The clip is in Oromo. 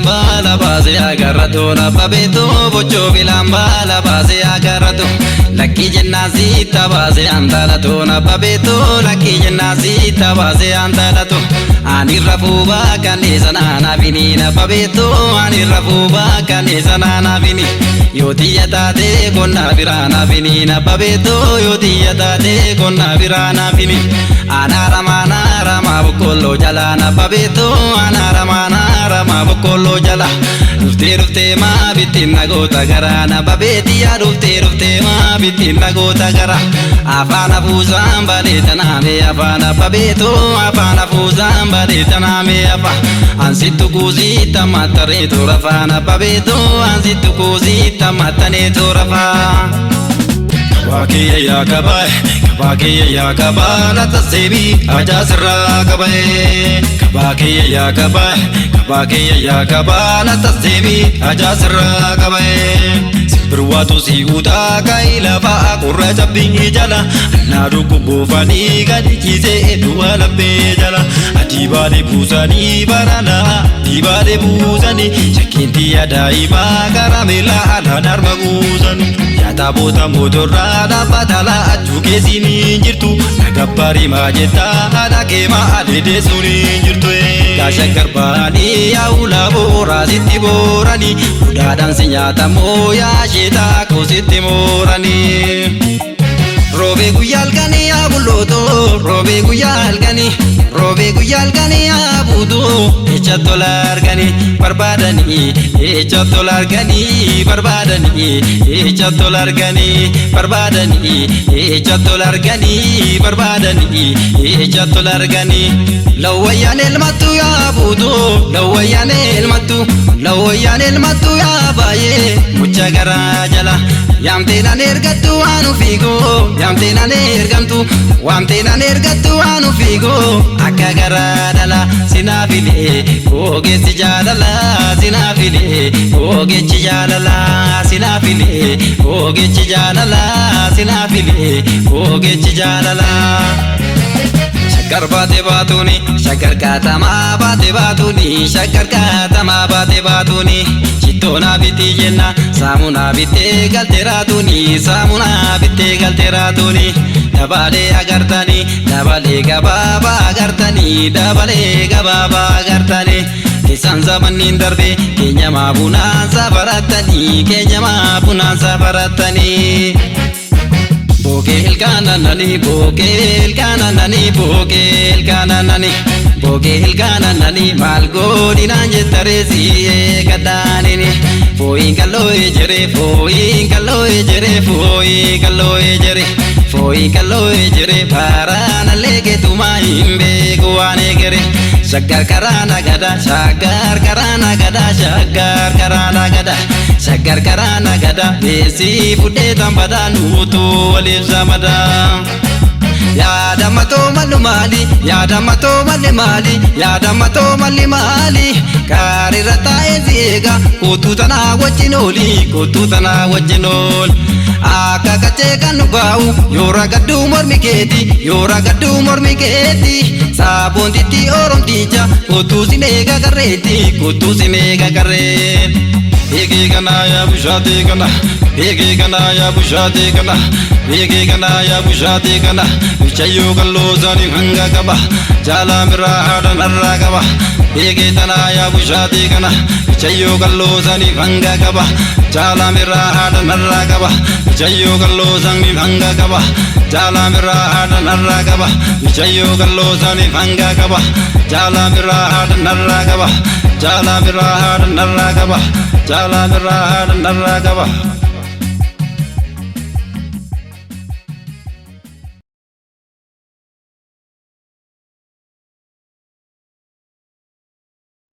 bilambala base agarratu na babeto bocho bilambala base agarratu Laki jennazita base andalatu na babeto Laki jennazita base andalatu Ani rafuba kanisa na bini na babeto Ani rafuba kanisa na bini Yoti yatate konna birana bini na babeto Yoti yatate konna birana bini Anaramana rama bukolo jala na babeto Anaramana rama bukolo jala Rufte rufte ma bitin nagota gara na babeti ya rufte ma bitin nagota gara Afana fuzam bale taname afana babeto Afana fuzam bale taname afa Ansitu kuzita matare torafana babeto Ansitu kuzita matane torafa Kabaki ya kabai Kabaki ya kabala tasebi ajasra kabai Kabaki ya kabai Kabaki ya kabala tasebi ajasra kabai Sibrwatu si uta kaila fa kurra jabbi jala Nadu kubufani gadi kise dua labbe jala Adibale busani barana Adibale busani Shakinti adaima karamela ala narma guzani Yata bota motorra da batala ajuke sini jirtu Nagabbari majeta adake ma adede suni jirtu Gasha garbani ya ula bora siti borani Udadan sinyata moya sheta ko siti morani Robe guyal gani abuloto Robe guyal gani abudo Echa dolar gani barbadani Echa dolar gani barbadani Echa dolar gani barbadani Echa dolar gani barbadani Echa dolar gani Lawayan elmatu ya abudo Lawayan elmatu ya baye Mucha gara jala Yamtena nergatu anu figo Yamtena nergamtu Wamtena nergatu anu figo Akka garadala sinafile Ogechi jaalala sinafile Ogechi jaalala sinafile Ogechi jaalala sinafile Ogechi jaalala Shakkar baate baatuni shakkar katama baate baatuni shakkar katama baate baatuni Shitona biti jenna samuna bitte galteratuni samuna bitte galteratuni Dabale agartani dabale gababa agartani dabale gababa agartani Kisan zamanin darbe kenya mabuna safaratani kenya mabuna safaratani Bogel kananani bogel kananani bogel kananani Bogel kananani malgodi nanje taresi kadanini Foi kaloe jere foi kaloe jere foi kaloe jere Foi kaloe jere parana lege tuma imbe kuane gere Shakkar karana gada shakkar karana gada shakkar karana gada Shakkar karana gada desi fude tambada nutu walif zamada Yada mato malu mali Yada mato mali mali Yada mato mali mali Kari rata eziga Kutu tana wajinoli Kutu tana wajinol Akka kache kanu gau Yora gaddu mormi keti Yora gaddu mormi keti Sabon titi orom tija Kutu simega kareti Kutu simega kareti Ege kana ya bushate kana Ege kana ya bushate kana Ege kana ya bushate kana Uchayo kallo zani hanga kaba Jala mira hada narra kaba Ege kana ya bushate kana Uchayo kallo zani hanga kaba Jala mira hada narra kaba Uchayo kallo zani hanga kaba Jala mira hada narra kaba Uchayo kallo zani hanga kaba Jala mira hada narra kaba Jala mira hada narra kaba Jala mira hada narra kaba